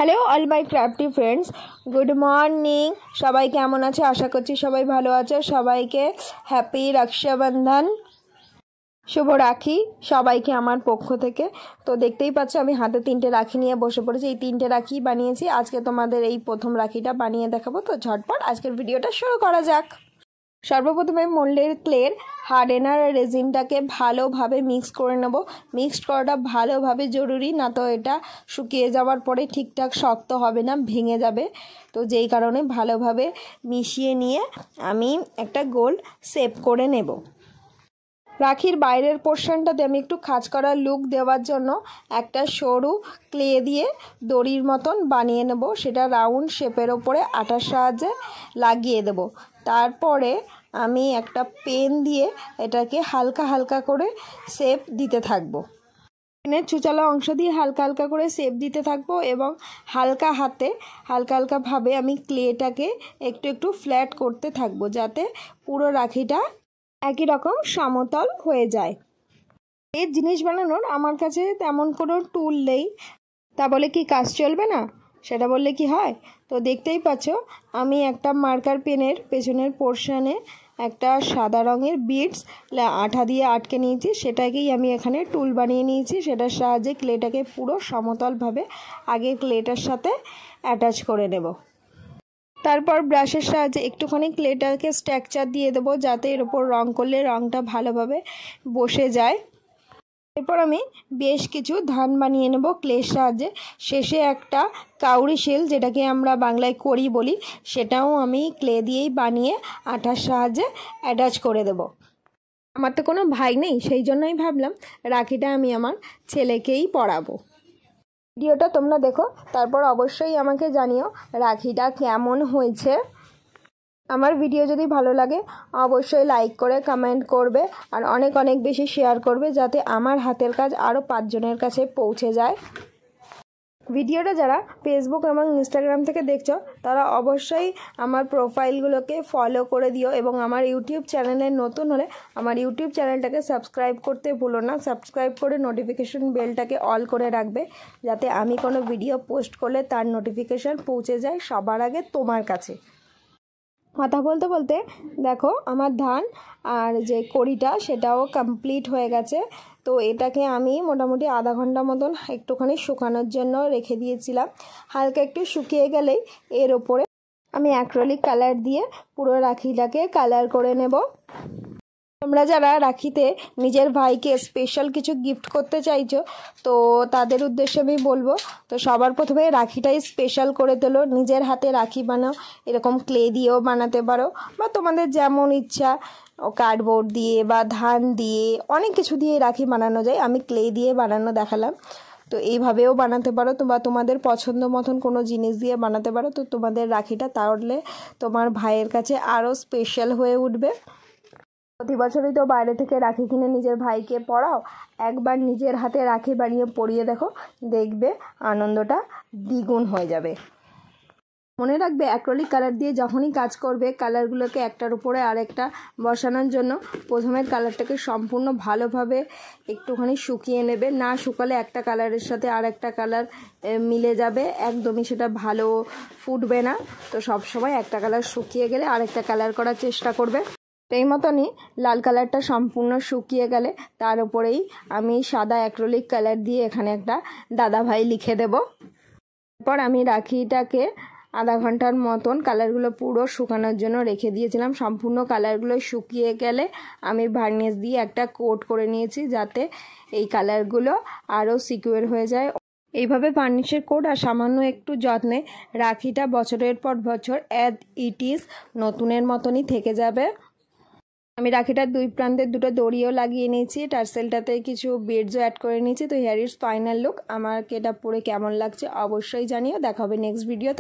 Hello all my crafty friends, good morning. সবাই কেমন আছে? আশা করছি সবাই ভালো আছে। সবাইকে হ্যাপি রক্ষাবন্ধন, শুভ রাখি সবাইকে আমার পক্ষ থেকে। তো দেখতেই পাচ্ছ আমি হাতে 3টে রাখি নিয়ে বসে পড়েছি। এই 3টে রাখি বানিয়েছি। আজকে তোমাদের এই প্রথম রাখিটা বানিয়ে দেখাবো। তো ঝটপট আজকের ভিডিওটা শুরু করা যাক। সর্বপ্রথমে মোল্ডের ক্লের হার্ডেনার রেজিনটাকে ভালোভাবে মিক্স করে নেব। মিক্সড করাটা ভালোভাবে জরুরি, না তো এটা শুকিয়ে যাওয়ার পরে ঠিকঠাক শক্ত হবে না, ভেঙে যাবে। তো যেই কারণে ভালোভাবে মিশিয়ে নিয়ে আমি একটা গোল শেপ করে নেব। রাখির বাইরের পোর্শনটাতে আমি একটু খাঁজ করা লুক দেওয়ার জন্য একটা সরু ক্লে দিয়ে দড়ির মতন বানিয়ে নেব। সেটা রাউন্ড শেপের ওপরে আটার সাহায্যে লাগিয়ে দেব। তারপরে আমি একটা পেন দিয়ে এটাকে হালকা হালকা করে শেপ দিতে থাকবো। পেনের চুচালা অংশ দিয়ে হালকা হালকা করে শেপ দিতে থাকবো এবং হালকা হাতে হালকাভাবে আমি ক্লেটাকে একটু একটু ফ্ল্যাট করতে থাকবো, যাতে পুরো রাখিটা একই রকম সমতল হয়ে যায়। এই জিনিস বানানোর আমার কাছে তেমন কোনো টুল নেই, তা বলে কি কাজ চলবে না? সেটা বললে কি হয়? তো দেখতেই পাচ্ছ আমি একটা মার্কার পেনের পেছনের পোর্শনে একটা সাদা রঙের বিডস আঠা দিয়ে আটকে নিয়েছি। সেটাকেই আমি এখানে টুল বানিয়ে নিয়েছি। সেটার সাহায্যে ক্লেটাকে পুরো সমতলভাবে আগে ক্লেটার সাথে অ্যাটাচ করে নেব। তারপর ব্রাশের সাহায্যে একটুখানি ক্লেটাকে স্ট্রাকচার দিয়ে দেবো, যাতে এর ওপর রঙ করলে রঙটা ভালোভাবে বসে যায়। এরপর আমি বেশ কিছু ধান বানিয়ে নেব ক্লের সাহায্যে। শেষে একটা কাউরি শেল, যেটাকে আমরা বাংলায় কড়ি বলি, সেটাও আমি ক্লে দিয়েই বানিয়ে আঠার সাহায্যে অ্যাটাচ করে দেব। আমার তো কোনো ভাই নেই, সেই জন্যই ভাবলাম রাখিটা আমি আমার ছেলেকেই পরাবো। ভিডিওটা তোমরা দেখো, তারপর অবশ্যই আমাকে জানিও রাখিটা কেমন হয়েছে। আমার ভিডিও যদি ভালো লাগে অবশ্যই লাইক করে কমেন্ট করবে আর অনেক অনেক বেশি শেয়ার করবে, যাতে আমার হাতের কাজ আরও 5 জনের কাছে পৌঁছে যায়। ভিডিওটা যারা ফেসবুক এবং ইনস্টাগ্রাম থেকে দেখছো তারা অবশ্যই আমার প্রোফাইলগুলোকে ফলো করে দিও এবং আমার ইউটিউব চ্যানেলে নতুন হলে আমার ইউটিউব চ্যানেলটাকে সাবস্ক্রাইব করতে ভুলো না। সাবস্ক্রাইব করে নোটিফিকেশন বেলটাকে অল করে রাখবে, যাতে আমি কোনো ভিডিও পোস্ট করলে তার নোটিফিকেশান পৌঁছে যায় সবার আগে তোমার কাছে। কথা বলতে বলতে দেখো আমার ধান আর যে কড়িটা সেটাও কমপ্লিট হয়ে গেছে। তো এটাকে আমি মোটামুটি আধা ঘন্টা মতন একটুখানি শুকানোর জন্য রেখে দিয়েছিলাম। হালকা একটু শুকিয়ে গেলেই এর ওপরে আমি অ্যাক্রিলিক কালার দিয়ে পুরো রাখিটাকে কালার করে নেব। তোমরা যারা রাখিতে নিজের ভাইকে স্পেশাল কিছু গিফট করতে চাইছো, তো তাদের উদ্দেশ্যে আমি বলবো, তো সবার প্রথমে রাখিটাই স্পেশাল করে তোলো। নিজের হাতে রাখি বানাও, এরকম ক্লে দিয়েও বানাতে পারো বা তোমাদের যেমন ইচ্ছা, কার্ডবোর্ড দিয়ে বা ধান দিয়ে অনেক কিছু দিয়ে রাখি বানানো যায়। আমি ক্লে দিয়ে বানানো দেখালাম, তো এইভাবেও বানাতে পারো। বা তোমাদের পছন্দ মতন কোনো জিনিস দিয়ে বানাতে পারো। তো তোমাদের রাখিটা তাহলে তোমার ভাইয়ের কাছে আরও স্পেশাল হয়ে উঠবে। প্রতি বছরই তো বাইরে থেকে রাখি কিনে নিজের ভাইকে পরাও, একবার নিজের হাতে রাখি বানিয়ে পরিয়ে দেখো, দেখবে আনন্দটা দ্বিগুণ হয়ে যাবে। মনে রাখবে অ্যাক্রিলিক কালার দিয়ে যখনই কাজ করবে, কালারগুলোকে একটার উপরে আরেকটা বসানোর জন্য প্রথমে কালারটাকে সম্পূর্ণ ভালোভাবে একটুখানি শুকিয়ে নেবে। না শুকালে একটা কালারের সাথে আর একটা কালার মিলে যাবে, একদমই সেটা ভালো ফুটবে না। তো সবসময় একটা কালার শুকিয়ে গেলে আরেকটা কালার করার চেষ্টা করবে। এই মতনই লাল কালারটা সম্পূর্ণ শুকিয়ে গেলে তার উপরেই আমি সাদা অ্যাক্রিলিক কালার দিয়ে এখানে একটা দাদাভাই লিখে দেব। এরপর আমি রাখিটাকে আধা ঘন্টার মতন কালারগুলো পুরো শুকানোর জন্য রেখে দিয়েছিলাম। সম্পূর্ণ কালারগুলো শুকিয়ে গেলে আমি ভার্নিশ দিয়ে একটা কোট করে নিয়েছি, যাতে এই কালারগুলো আরও সিকিউর হয়ে যায়। এইভাবে ভার্নিশের কোট আর সামান্য একটু যত্নে রাখিটা বছরের পর বছর অ্যাজ ইট ইজ নতুনের মতনই থেকে যাবে। আমি রাখিটার দুই প্রান্তের দুটো দড়িও লাগিয়ে নিয়েছি, টার্সেলটাতে কিছু বিডসও অ্যাড করে নিয়েছি। তো হেয়ার ইজ ফাইনাল লুক। আমাকে এটা পরে কেমন লাগছে অবশ্যই জানিও। দেখা হবে নেক্সট ভিডিওতে।